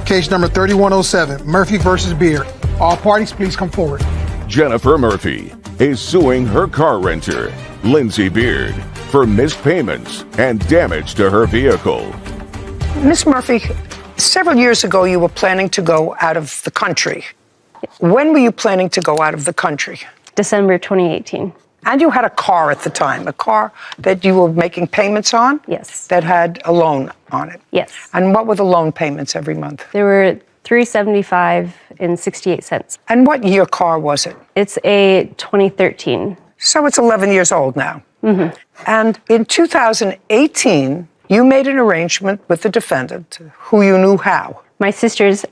Case number 3107, Murphy versus Beard. All parties, please come forward. Jennifer Murphy is suing her car renter, Lindsay Beard, for missed payments and damage to her vehicle. Ms. Murphy, several years ago you were planning to go out of the country. When were you planning to go out of the country? December 2018. And you had a car at the time, a car that you were making payments on? Yes. That had a loan on it? Yes. And what were the loan payments every month? There were $375.68. And what year car was it? It's a 2013. So it's 11 years old now. Mm-hmm. And in 2018, you made an arrangement with the defendant, who you knew how? My sister's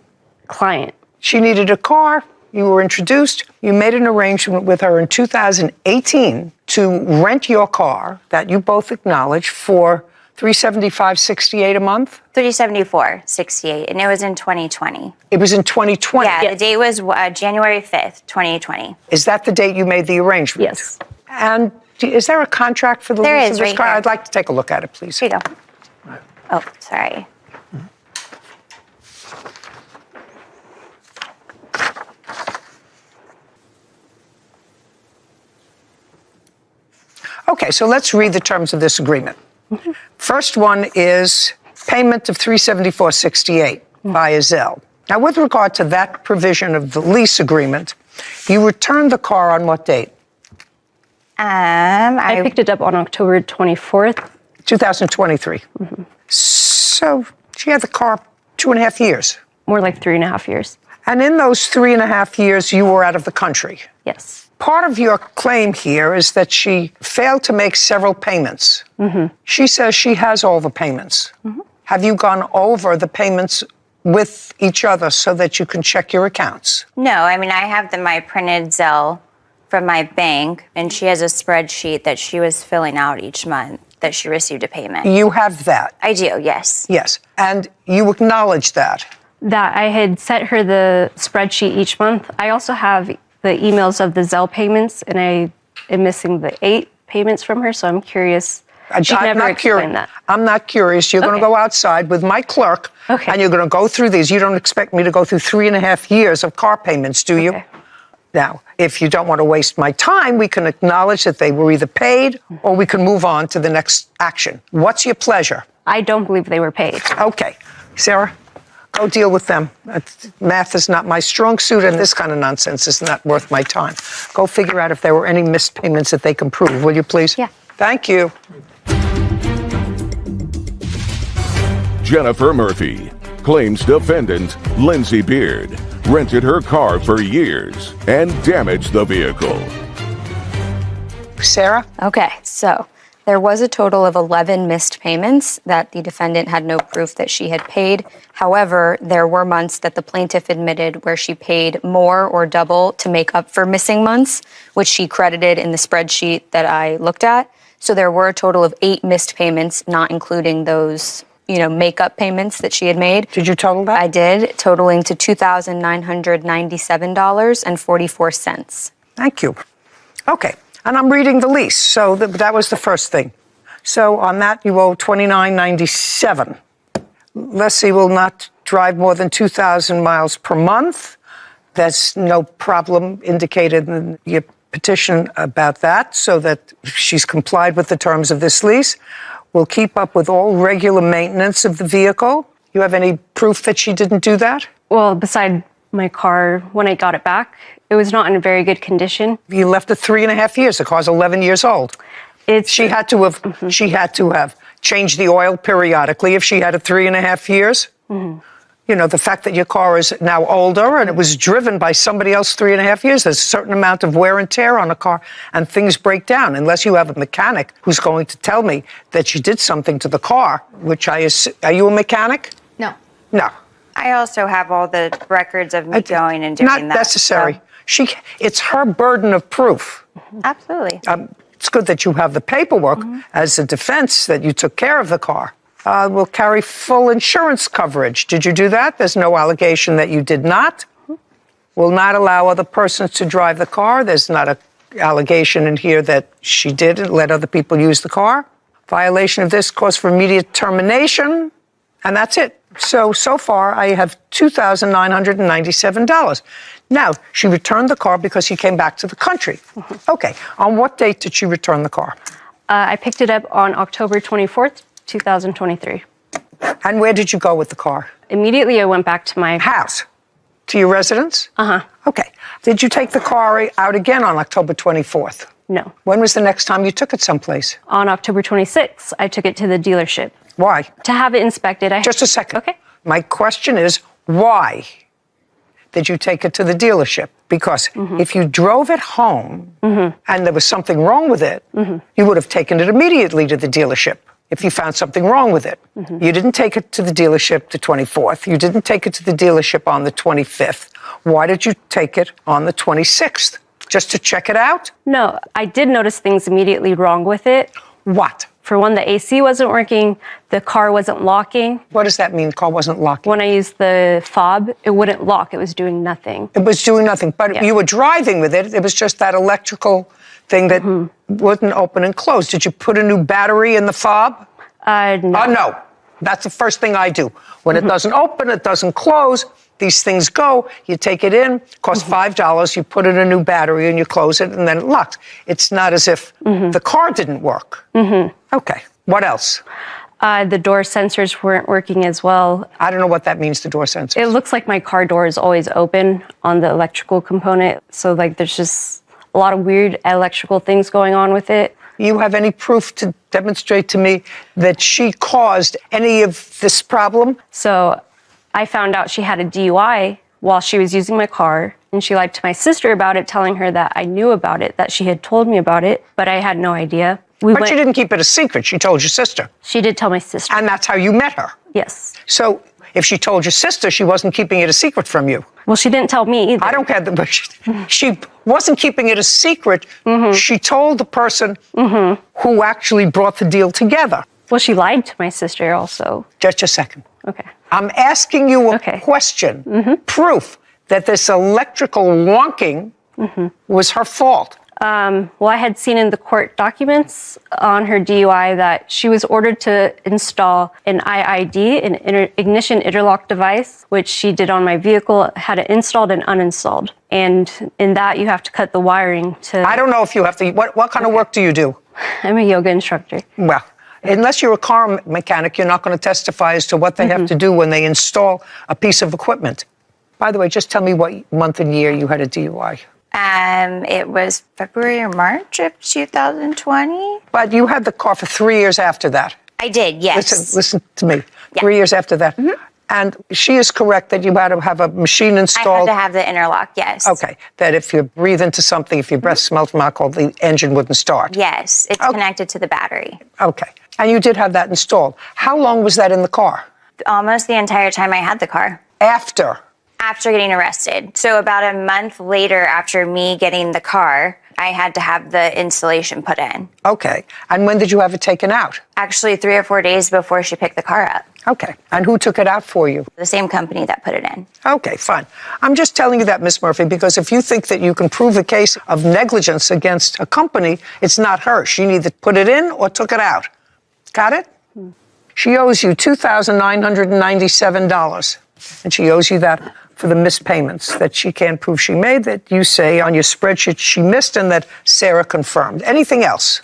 client. She needed a car. You were introduced. You made an arrangement with her in 2018 to rent your car that you both acknowledge for $375.68 a month? $374.68, and it was in 2020. It was in 2020? Yeah, the date was January 5th, 2020. Is that the date you made the arrangement? Yes. And is there a contract for the lease of this car? Here. I'd like to take a look at it, please. Here you go. Oh, sorry. Okay, so let's read the terms of this agreement. Mm-hmm. First one is payment of $374.68 via Zelle. Now, with regard to that provision of the lease agreement, you returned the car on what date? I picked it up on October 24th. 2023. Mm-hmm. So she had the car 2.5 years. More like 3.5 years. And in those 3.5 years, you were out of the country. Yes. Part of your claim here is that she failed to make several payments. Mm-hmm. She says she has all the payments. Mm-hmm. Have you gone over the payments with each other so that you can check your accounts? No, I mean, I have my printed Zelle from my bank, and she has a spreadsheet that she was filling out each month that she received a payment. You have that? I do, yes. Yes, and you acknowledge that? That I had sent her the spreadsheet each month. I also have the emails of the Zelle payments, and I am missing the 8 payments from her, so I'm curious. She never explained that. I'm not curious. You're going to go outside with my clerk, and you're going to go through these. You don't expect me to go through 3.5 years of car payments, do you? Okay. Now, if you don't want to waste my time, we can acknowledge that they were either paid or we can move on to the next action. What's your pleasure? I don't believe they were paid. Okay. Sarah? Go deal with them. Math is not my strong suit, and this kind of nonsense is not worth my time. Go figure out if there were any missed payments that they can prove, will you please? Yeah. Thank you. Jennifer Murphy claims defendant Lindsay Beard rented her car for years and damaged the vehicle. Sarah? Okay, so there was a total of 11 missed payments that the defendant had no proof that she had paid. However, there were months that the plaintiff admitted where she paid more or double to make up for missing months, which she credited in the spreadsheet that I looked at. So there were a total of 8 missed payments, not including those, makeup payments that she had made. Did you total that? I did, totaling to $2,997.44. Thank you. Okay. And I'm reading the lease, so that was the first thing. So on that, you owe $29.97. Lessee will not drive more than 2,000 miles per month. There's no problem indicated in your petition about that, so that she's complied with the terms of this lease. We'll keep up with all regular maintenance of the vehicle. You have any proof that she didn't do that? Well, beside my car, when I got it back, it was not in very good condition. You left it 3.5 years. The car's 11 years old. She had to have changed the oil periodically if she had it 3.5 years. Mm-hmm. The fact that your car is now older and it was driven by somebody else 3.5 years, there's a certain amount of wear and tear on a car, and things break down unless you have a mechanic who's going to tell me that you did something to the car, which are you a mechanic? No. No. I also have all the records of me going and doing that. Not necessary. So. It's her burden of proof. Absolutely. It's good that you have the paperwork as a defense that you took care of the car. Will carry full insurance coverage. Did you do that? There's no allegation that you did not. Will not allow other persons to drive the car. There's not an allegation in here that she did and let other people use the car. Violation of this cause for immediate termination. And that's it. So far, I have $2,997. Now, she returned the car because she came back to the country. Okay. On what date did she return the car? I picked it up on October 24th, 2023. And where did you go with the car? Immediately, I went back to my house. To your residence? Uh-huh. Okay. Did you take the car out again on October 24th? No. When was the next time you took it someplace? On October 26th, I took it to the dealership. Why? To have it inspected. Just a second. Okay. My question is, why did you take it to the dealership? Because if you drove it home and there was something wrong with it, you would have taken it immediately to the dealership if you found something wrong with it. You didn't take it to the dealership the 24th. You didn't take it to the dealership on the 25th. Why did you take it on the 26th? Just to check it out? No, I did notice things immediately wrong with it. What? For one, the AC wasn't working, the car wasn't locking. What does that mean, car wasn't locking? When I used the fob, it wouldn't lock, it was doing nothing. It was doing nothing, but you were driving with it. It was just that electrical thing that wouldn't open and close. Did you put a new battery in the fob? No. No. That's the first thing I do. When it doesn't open, it doesn't close, these things go, you take it in, costs $5, you put in a new battery and you close it and then it locks. It's not as if the car didn't work. Okay, what else? The door sensors weren't working as well. I don't know what that means, the door sensors. It looks like my car door is always open on the electrical component. So like there's just a lot of weird electrical things going on with it. You have any proof to demonstrate to me that she caused any of this problem? So I found out she had a DUI while she was using my car, and she lied to my sister about it, telling her that I knew about it, that she had told me about it, but I had no idea. But you didn't keep it a secret. She told your sister. She did tell my sister. And that's how you met her. Yes. So if she told your sister, she wasn't keeping it a secret from you. Well, she didn't tell me either. I don't care. But she wasn't keeping it a secret. She told the person who actually brought the deal together. Well, she lied to my sister also. Just a second. Okay. I'm asking you a question. Proof that this electrical wonking was her fault. Well, I had seen in the court documents on her DUI that she was ordered to install an IID, an ignition interlock device, which she did on my vehicle, had it installed and uninstalled. And in that, you have to cut the wiring to... I don't know if you have to... What kind of work do you do? I'm a yoga instructor. Well, unless you're a car mechanic, you're not going to testify as to what they have to do when they install a piece of equipment. By the way, just tell me what month and year you had a DUI. It was February or March of 2020. But you had the car for 3 years after that. I did, yes. Listen to me. Yeah. 3 years after that. And she is correct that you had to have a machine installed. I had to have the interlock, yes. Okay. That if you breathe into something, if your breath smelled from alcohol, the engine wouldn't start. Yes, it's connected to the battery. Okay. And you did have that installed. How long was that in the car? Almost the entire time I had the car. After getting arrested. So about a month later after me getting the car, I had to have the installation put in. Okay. And when did you have it taken out? Actually, 3 or 4 days before she picked the car up. Okay. And who took it out for you? The same company that put it in. Okay, fine. I'm just telling you that, Miss Murphy, because if you think that you can prove a case of negligence against a company, it's not her. She neither put it in or took it out. Got it? She owes you $2,997. And she owes you that for the missed payments that she can't prove she made, that you say on your spreadsheet she missed, and that Sarah confirmed. Anything else?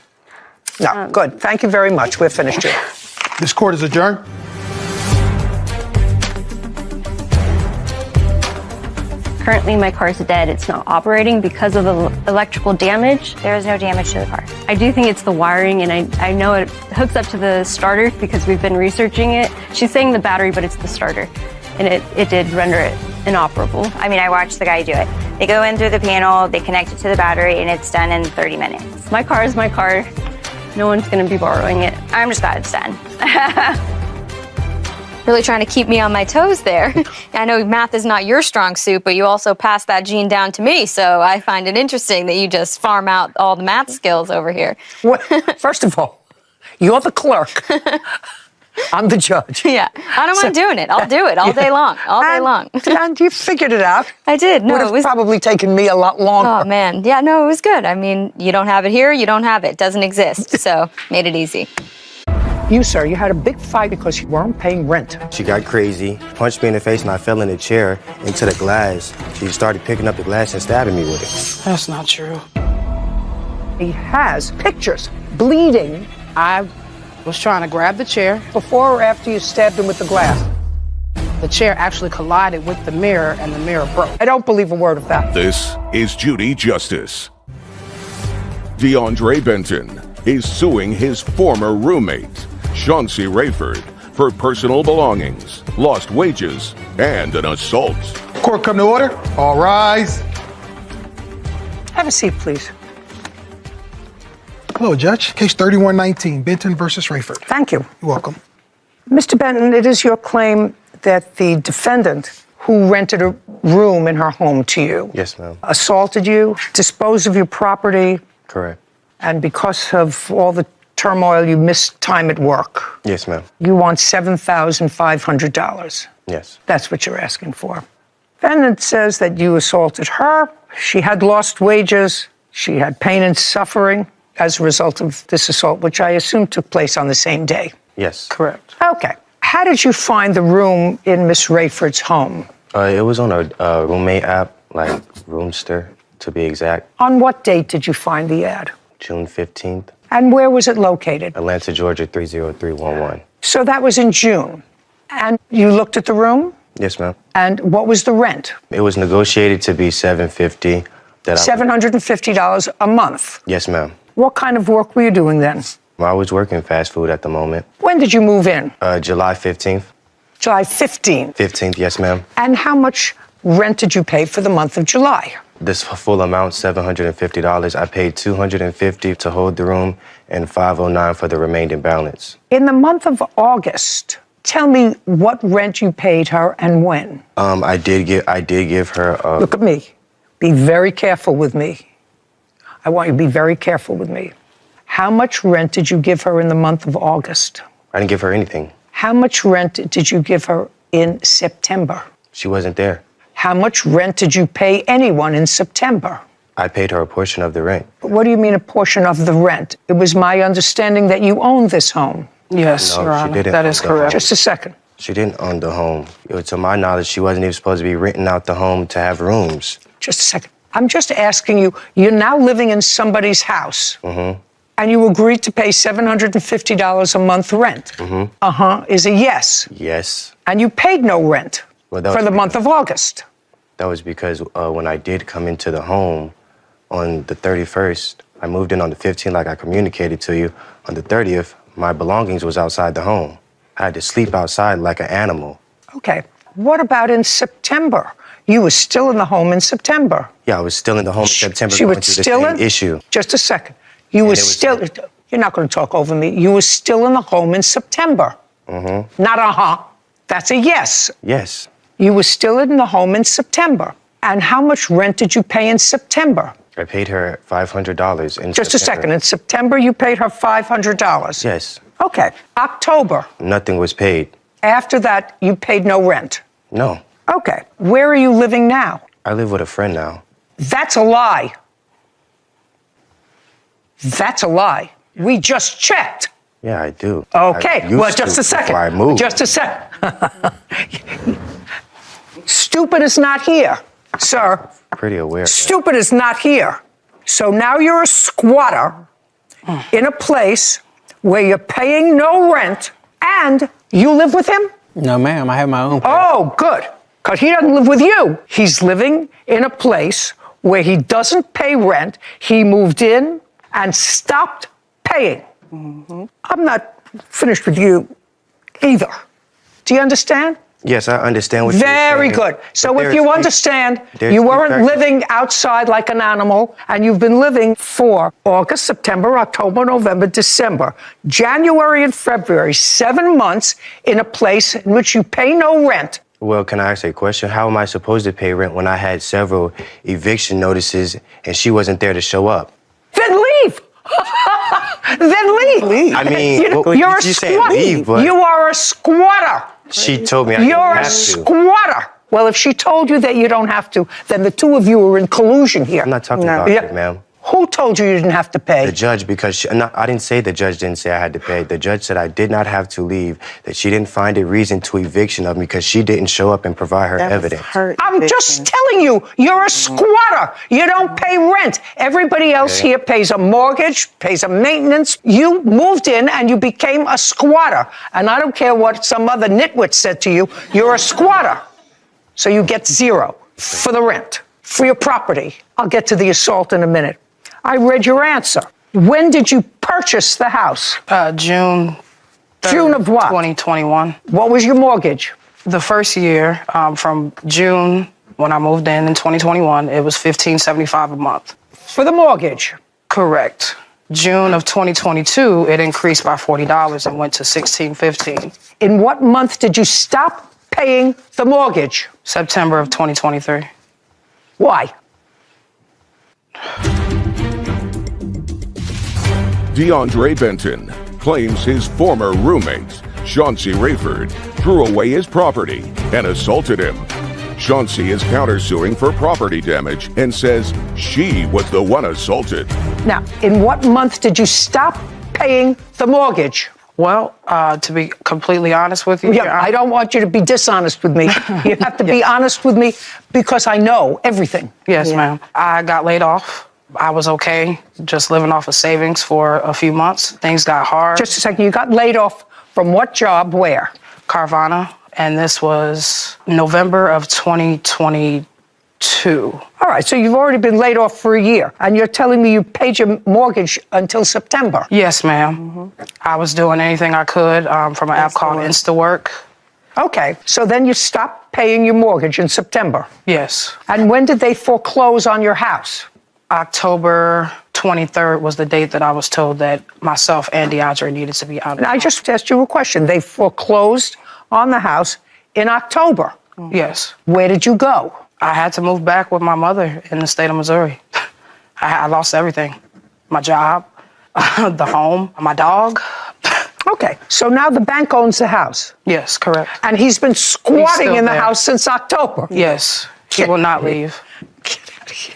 No. Good. Thank you very much. We're finished here. This court is adjourned. Currently, my car's dead. It's not operating because of the electrical damage. There is no damage to the car. I do think it's the wiring, and I know it hooks up to the starter because we've been researching it. She's saying the battery, but it's the starter. And it did render it inoperable. I mean, I watched the guy do it. They go in through the panel, they connect it to the battery, and it's done in 30 minutes. My car is my car. No one's going to be borrowing it. I'm just glad it's done. Really trying to keep me on my toes there. I know math is not your strong suit, but you also passed that gene down to me, so I find it interesting that you just farm out all the math skills over here. Well, first of all, you're the clerk. I'm the judge. Yeah, I don't mind doing it. I'll do it all day long, all day long. And you figured it out. I did. No, it would have probably taken me a lot longer. Oh, man. Yeah, no, it was good. I mean, you don't have it here, you don't have it. It doesn't exist. So, made it easy. You, sir, you had a big fight because you weren't paying rent. She got crazy, punched me in the face, and I fell in the chair into the glass. She started picking up the glass and stabbing me with it. That's not true. He has pictures, bleeding. I was trying to grab the chair. Before or after you stabbed him with the glass? The chair actually collided with the mirror, and the mirror broke. I don't believe a word of that. This is Judy Justice. DeAndre Benton is suing his former roommate, Chauncey Rayford, for personal belongings, lost wages, and an assault. Court come to order. All rise. Have a seat, please. Hello, Judge. Case 3119, Benton versus Rayford. Thank you. You're welcome. Mr. Benton, it is your claim that the defendant who rented a room in her home to you Yes, ma'am. assaulted you, disposed of your property, Correct. and because of all the turmoil, you missed time at work. Yes, ma'am. You want $7,500. Yes. That's what you're asking for. Defendant says that you assaulted her. She had lost wages. She had pain and suffering as a result of this assault, which I assume took place on the same day. Yes. Correct. Okay. How did you find the room in Miss Rayford's home? It was on a roommate app, like Roomster, to be exact. On what date did you find the ad? June 15th, And where was it located? Atlanta, Georgia, 30311. So that was in June. And you looked at the room? Yes, ma'am. And what was the rent? It was negotiated to be $750. $750 a month. Yes, ma'am. What kind of work were you doing then? I was working fast food at the moment. When did you move in? July 15th. July 15th. 15th, yes, ma'am. And how much rent did you pay for the month of July? This full amount, $750. I paid $250 to hold the room and $509 for the remaining balance. In the month of August, tell me what rent you paid her and when. I did give her. Look at me. Be very careful with me. I want you to be very careful with me. How much rent did you give her in the month of August? I didn't give her anything. How much rent did you give her in September? She wasn't there. How much rent did you pay anyone in September? I paid her a portion of the rent. What do you mean a portion of the rent? It was my understanding that you owned this home. Yes, No, Your she Honor. didn't That is own the home. correct. Just a second. She didn't own the home. To my knowledge, she wasn't even supposed to be renting out the home to have rooms. Just a second. I'm just asking you, you're now living in somebody's house. Mm-hmm. And you agreed to pay $750 a month rent. Mm-hmm. Is a yes. Yes. And you paid no rent Well, that for was the month of August. That was because when I did come into the home on the 31st, I moved in on the 15th like I communicated to you. On the 30th, my belongings was outside the home. I had to sleep outside like an animal. Okay. What about in September? You were still in the home in September. Yeah, I was still in the home in September She going was through the still same in? issue. Just a second. You were it was- still, you're not going to talk over me. You were still in the home in September. Mm-hmm. Not That's a yes. Yes. You were still in the home in September. And how much rent did you pay in September? I paid her $500 in Just a second. In September, you paid her $500. Yes. Okay. October. Nothing was paid. After that, you paid no rent. No. Okay. Where are you living now? I live with a friend now. That's a lie. That's a lie. We just checked. Yeah, I do. Okay. I used Well, just to a second. before I moved. Just a second. Stupid is not here, sir. Pretty aware. Stupid is not here. So now you're a squatter in a place where you're paying no rent and you live with him? No, ma'am. I have my own place. Oh, good. Because he doesn't live with you. He's living in a place where he doesn't pay rent. He moved in and stopped paying. Mm-hmm. I'm not finished with you either. Do you understand? Yes, I understand what you're saying. Very good. So But if you there's- understand, there's you two weren't factors. living outside like an animal, and you've been living for August, September, October, November, December, January, and February, 7 months in a place in which you pay no rent. Well, can I ask a question? How am I supposed to pay rent when I had several eviction notices and she wasn't there to show up? Then leave. Then leave. I mean, you're a you saying squatter. leave, but You are a squatter. she told me I didn't You're a have to. squatter. Well, if she told you that you don't have to, then the two of you are in collusion here. I'm not talking about Yeah. it, ma'am. Who told you you didn't have to pay? The judge, because I didn't say the judge didn't say I had to pay. The judge said I did not have to leave, that she didn't find a reason to eviction of me because she didn't show up and provide her evidence. I'm just telling you, you're a squatter. You don't pay rent. Everybody else here pays a mortgage, pays a maintenance. You moved in and you became a squatter. And I don't care what some other nitwit said to you, you're a squatter. So you get zero for the rent, for your property. I'll get to the assault in a minute. I read your answer. When did you purchase the house? June 3rd, June of what? 2021. What was your mortgage? The first year, from June when I moved in 2021, it was $1,575 a month. For the mortgage? Correct. June of 2022, it increased by $40 and went to $1,615. In what month did you stop paying the mortgage? September of 2023. Why? DeAndre Benton claims his former roommate, Chauncey Rayford, threw away his property and assaulted him. Chauncey is countersuing for property damage and says she was the one assaulted. Now, in what month did you stop paying the mortgage? Well, to be completely honest with you, I don't want you to be dishonest with me. You have to be honest with me because I know everything. Yes, ma'am. I got laid off. I was okay, just living off of savings for a few months. Things got hard. Just a second, you got laid off from what job, where? Carvana, and this was November of 2022. All right, so you've already been laid off for a year, and you're telling me you paid your mortgage until September? Yes, ma'am. I was doing anything I could from an app called InstaWork. Okay, so then you stopped paying your mortgage in September? Yes. And when did they foreclose on your house? October 23rd was the date that I was told that myself and DeAndre needed to be out of the house. I just asked you a question. They foreclosed on the house in October? Yes. Where did you go? I had to move back with my mother in the state of Missouri. I lost everything. My job, the home, my dog. Okay, so now the bank owns the house? Yes, correct. And he's been squatting in the house since October? Yes, he will not leave. Get out of here.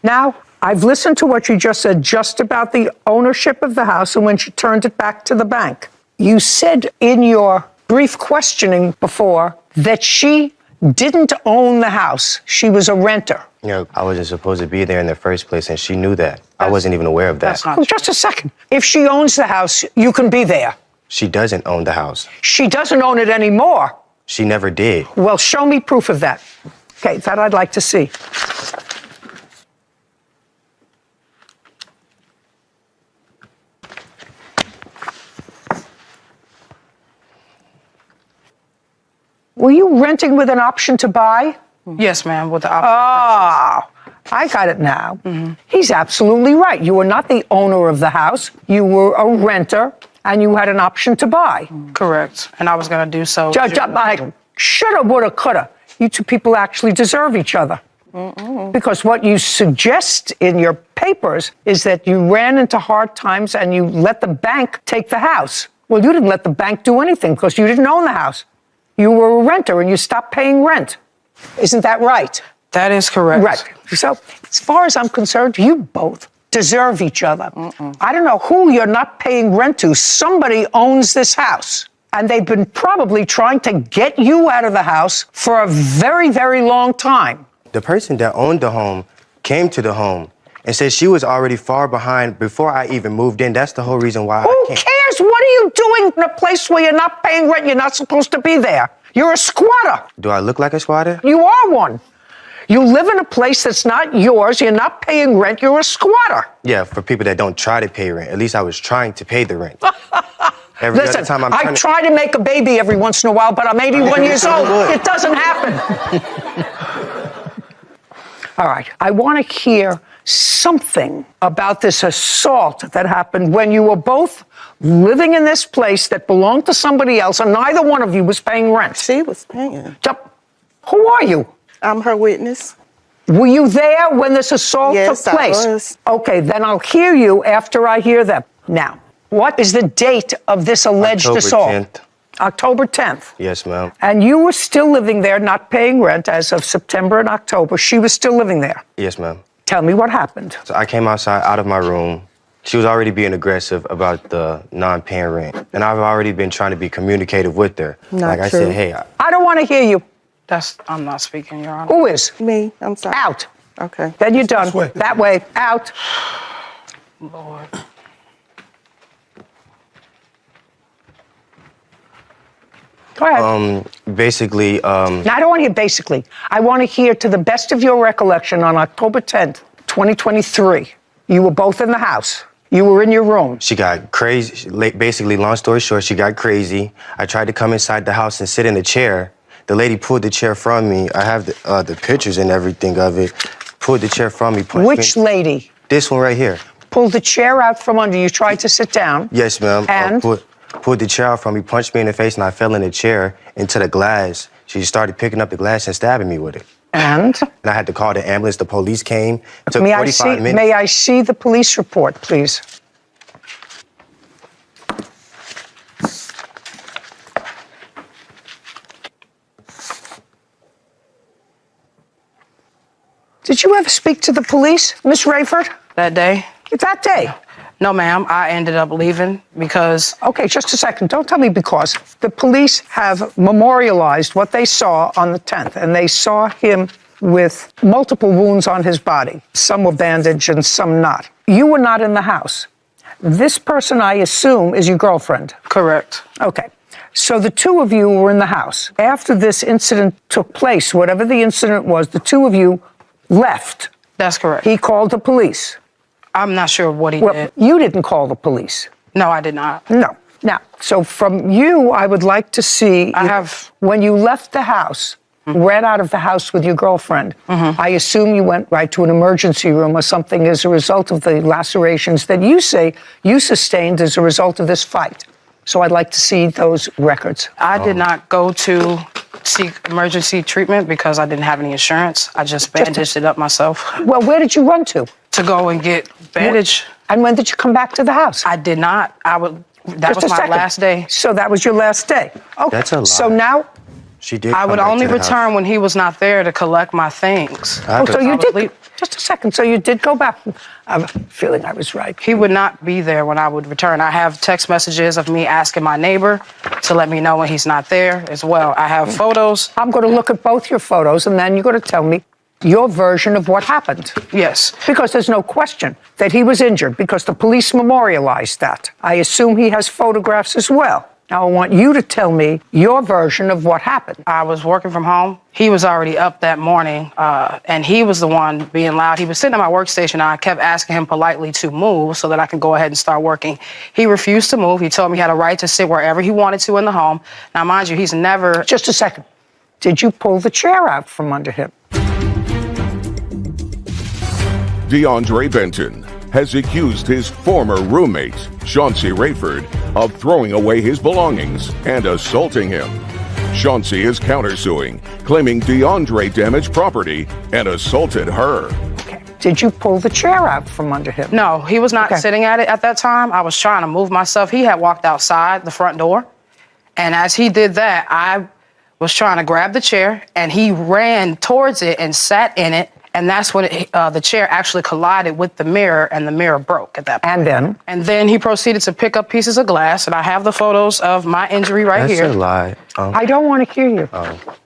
Now, I've listened to what you just said just about the ownership of the house and when she turned it back to the bank. You said in your brief questioning before that she didn't own the house. She was a renter. You know, I wasn't supposed to be there in the first place, and she knew that. I wasn't even aware of that. That's not Well, just a second. If she owns the house, you can be there. She doesn't own the house. She doesn't own it anymore. She never did. Well, show me proof of that. Okay, that I'd like to see. Were you renting with an option to buy? Yes, ma'am, with the option. I got it now. He's absolutely right. You were not the owner of the house. You were a renter, and you had an option to buy. Correct. And I was going to do so. Judge, shoulda, woulda, coulda. You two people actually deserve each other. Because what you suggest in your papers is that you ran into hard times and you let the bank take the house. Well, you didn't let the bank do anything because you didn't own the house. You were a renter and you stopped paying rent. Isn't that right? That is correct. Right. So, as far as I'm concerned, you both deserve each other. I don't know who you're not paying rent to. Somebody owns this house. And they've been probably trying to get you out of the house for a very, very long time. The person that owned the home came to the home and said she was already far behind before I even moved in. That's the whole reason why Who I came. cares? What are you doing in a place where you're not paying rent? You're not supposed to be there. You're a squatter. Do I look like a squatter? You are one. You live in a place that's not yours. You're not paying rent. You're a squatter. Yeah, for people that don't try to pay rent. At least I was trying to pay the rent. Every Listen, other time I try to make a baby every once in a while, but I'm 81 years old. It doesn't happen. All right, I want to hear something about this assault that happened when you were both living in this place that belonged to somebody else, and neither one of you was paying rent. She was paying. Who are you? I'm her witness. Were you there when this assault Yes, took place? I was. Okay, then I'll hear you after I hear them. Now, what is the date of this alleged October assault? 10th. October 10th. Yes, ma'am. And you were still living there, not paying rent as of September and October. She was still living there. Yes, ma'am. Tell me what happened. So I came outside out of my room. She was already being aggressive about the non-paying rent. And I've already been trying to be communicative with her. Not I true. said, hey. I don't want to hear you. I'm not speaking, Your Honor. Who is? Me, I'm sorry. Out. Okay. Then you're done. This way. That way. Out. Lord. Go ahead. Basically, Now, I don't want to hear basically. I want to hear, to the best of your recollection, on October 10th, 2023, you were both in the house. You were in your room. she got crazy. Basically, long story short, she got crazy. I tried to come inside the house and sit in a chair. The lady pulled the chair from me. I have the pictures and everything of it. Pulled the chair from me. Which lady? This one right here. Pulled the chair out from under you, tried to sit down. Yes, ma'am. And? Pulled the chair out from me, punched me in the face, and I fell in the chair into the glass. She started picking up the glass and stabbing me with it. And? And I had to call the ambulance. The police came. Took May 45 minutes. May I see the police report, please? Did you ever speak to the police, Miss Rayford? That day? That day? No, ma'am. I ended up leaving because... Okay, just a second. Don't tell me because. The police have memorialized what they saw on the 10th, and they saw him with multiple wounds on his body. Some were bandaged and some not. You were not in the house. This person, I assume, is your girlfriend. Correct. Okay. So the two of you were in the house. After this incident took place, whatever the incident was, the two of you left. That's correct. He called the police. I'm not sure what he did. You didn't call the police. No, I did not. No. Now, so from you, I would like to see... When you left the house, ran out of the house with your girlfriend, I assume you went right to an emergency room or something as a result of the lacerations that you say you sustained as a result of this fight. So I'd like to see those records. I did not go to seek emergency treatment because I didn't have any insurance. I just bandaged it up myself. Well, where did you run to? To go and get bandage. And when did you come back to the house? I did not. That was my last day. So that was your last day. Okay. That's a lie. So now... She did. I would only return when he was not there to collect my things. Oh, so you did. Just a second. So you did go back. I'm feeling I was right. He would not be there when I would return. I have text messages of me asking my neighbor to let me know when he's not there as well. I have photos. I'm going to look at both your photos, and then you're going to tell me your version of what happened. Yes. Because there's no question that he was injured, because the police memorialized that. I assume he has photographs as well. Now, I want you to tell me your version of what happened. I was working from home. He was already up that morning, and he was the one being loud. He was sitting at my workstation, and I kept asking him politely to move so that I can go ahead and start working. He refused to move. He told me he had a right to sit wherever he wanted to in the home. Now, mind you, he's never... Just a second. Did you pull the chair out from under him? DeAndre Benton has accused his former roommate, Chauncey Rayford, of throwing away his belongings and assaulting him. Chauncey is countersuing, claiming DeAndre damaged property and assaulted her. Okay. Did you pull the chair out from under him? No, he was not sitting at it at that time. I was trying to move myself. He had walked outside the front door, and as he did that, I was trying to grab the chair, and he ran towards it and sat in it. And that's when the chair actually collided with the mirror, and the mirror broke at that point. And then? And then he proceeded to pick up pieces of glass, and I have the photos of my injury right here. That's a lie. I don't want to hear you.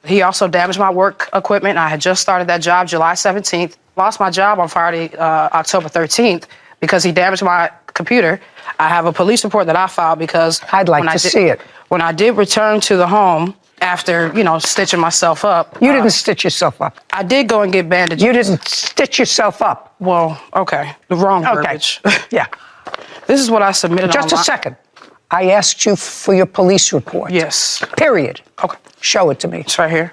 He also damaged my work equipment. I had just started that job July 17th. Lost my job on Friday, October 13th, because he damaged my computer. I have a police report that I filed because... I'd like to see it. When I did return to the home, after, stitching myself up. You didn't stitch yourself up. I did go and get bandages. You didn't stitch yourself up. Well, okay. The wrong verbiage. Yeah. This is what I submitted Just a second. I asked you for your police report. Yes. Period. Okay. Show it to me. It's right here.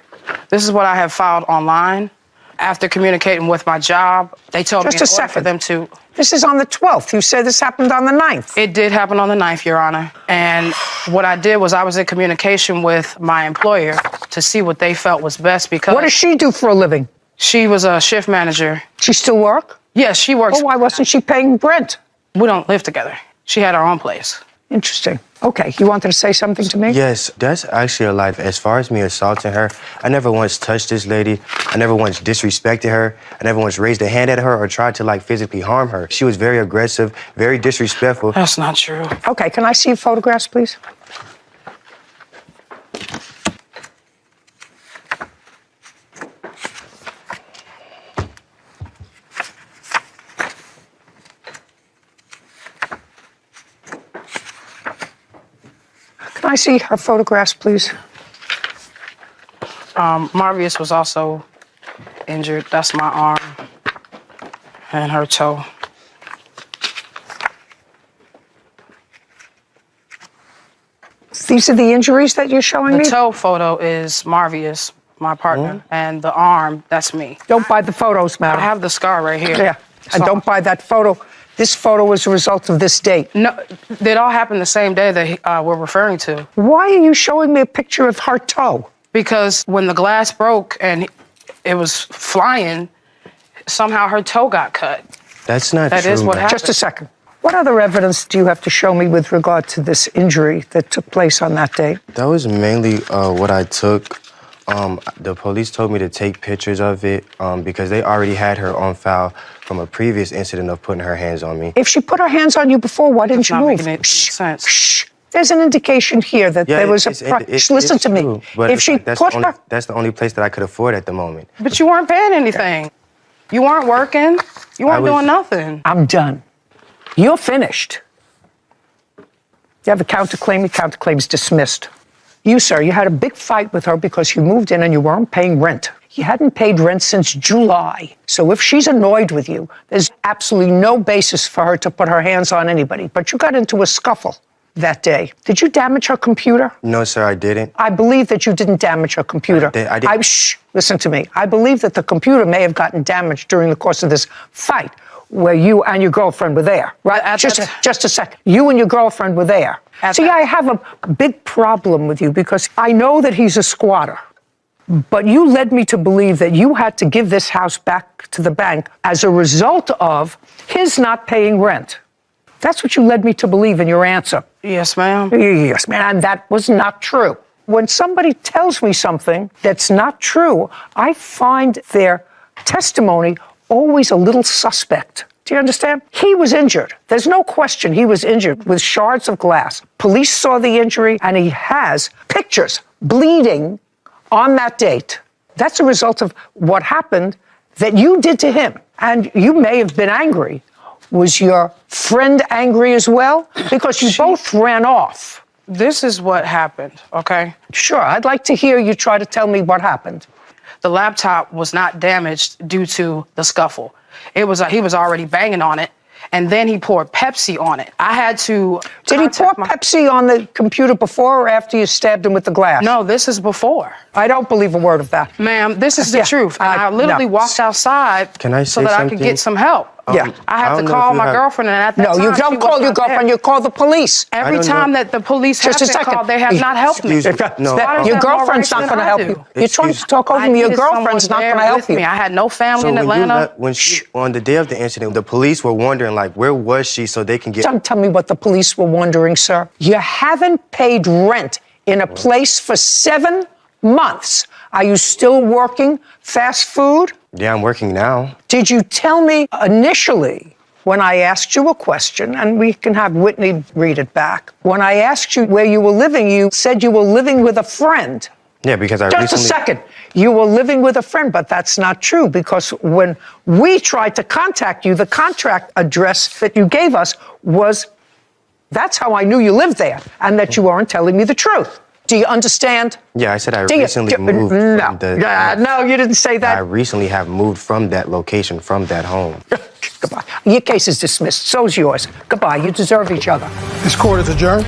This is what I have filed online. After communicating with my job, they told me in order for them to... This is on the 12th. You said this happened on the 9th. It did happen on the 9th, Your Honor. And what I did was I was in communication with my employer to see what they felt was best because... What does she do for a living? She was a shift manager. She still work? Yes, she works. Well, why wasn't she paying rent? We don't live together. She had her own place. Interesting. Okay, you wanted to say something to me? Yes, that's actually a lie. As far as me assaulting her, I never once touched this lady. I never once disrespected her. I never once raised a hand at her or tried to like physically harm her. She was very aggressive, very disrespectful. That's not true. Okay, can I see your photographs, please? Can I see her photographs, please? Marvius was also injured. That's my arm and her toe. These are the injuries that you're showing me? The toe photo is Marvius, my partner, and the arm, that's me. Don't buy the photos, madam. I have the scar right here. Yeah, and don't buy that photo. This photo was a result of this date. No, it all happened the same day that we're referring to. Why are you showing me a picture of her toe? Because when the glass broke and it was flying, somehow her toe got cut. That's not true. That is what happened. Just a second. What other evidence do you have to show me with regard to this injury that took place on that date? That was mainly what I took. The police told me to take pictures of it because they already had her on file from a previous incident of putting her hands on me. If she put her hands on you before, why didn't you move? Making any sense. Shh. There's an indication here that there was listen to me. But if she that's put the only, her... that's the only place that I could afford at the moment. But you weren't paying anything. You weren't working. You weren't doing nothing. I'm done. You're finished. You have a counterclaim. Your counterclaim's dismissed. You, sir, you had a big fight with her because you moved in and you weren't paying rent. You hadn't paid rent since July. So if she's annoyed with you, there's absolutely no basis for her to put her hands on anybody. But you got into a scuffle that day. Did you damage her computer? No, sir, I didn't. I believe that you didn't damage her computer. I didn't. Shh, listen to me. I believe that the computer may have gotten damaged during the course of this fight where you and your girlfriend were there, right? Just a second. You and your girlfriend were there. See, I have a big problem with you because I know that he's a squatter. But you led me to believe that you had to give this house back to the bank as a result of his not paying rent. That's what you led me to believe in your answer. Yes, ma'am. Yes, ma'am. And that was not true. When somebody tells me something that's not true, I find their testimony always a little suspect. Do you understand? He was injured. There's no question he was injured with shards of glass. Police saw the injury, and he has pictures bleeding on that date. That's a result of what happened that you did to him. And you may have been angry. Was your friend angry as well? Because you both ran off. This is what happened, okay? Sure, I'd like to hear you try to tell me what happened. The laptop was not damaged due to the scuffle. It was he was already banging on it, and then he poured Pepsi on it. I had to. Did he pour Pepsi on the computer before or after you stabbed him with the glass? No, this is before. I don't believe a word of that. Ma'am, this is the truth. I literally walked outside so that I could get some help. Yeah. I have to call my girlfriend, and at that time, you don't call your girlfriend, you call the police. Every time that the police have been called, they have not helped me. Your girlfriend's not going to help you. You're trying to talk over me. Your girlfriend's not going to help you. I had no family in Atlanta. On the day of the incident, the police were wondering, like, where was she so they can get... Don't tell me what the police were wondering, sir. You haven't paid rent in a place for 7 months. Are you still working fast food? Yeah, I'm working now. Did you tell me initially when I asked you a question, and we can have Whitney read it back, when I asked you where you were living, you said you were living with a friend. Yeah, because Just a second. You were living with a friend, but that's not true because when we tried to contact you, the contract address that you gave us was, that's how I knew you lived there and that you weren't telling me the truth. Do you understand? Yeah, I said I recently moved from the... No, you didn't say that. I recently have moved from that location, from that home. Goodbye. Your case is dismissed. So's yours. Goodbye. You deserve each other. This court is adjourned.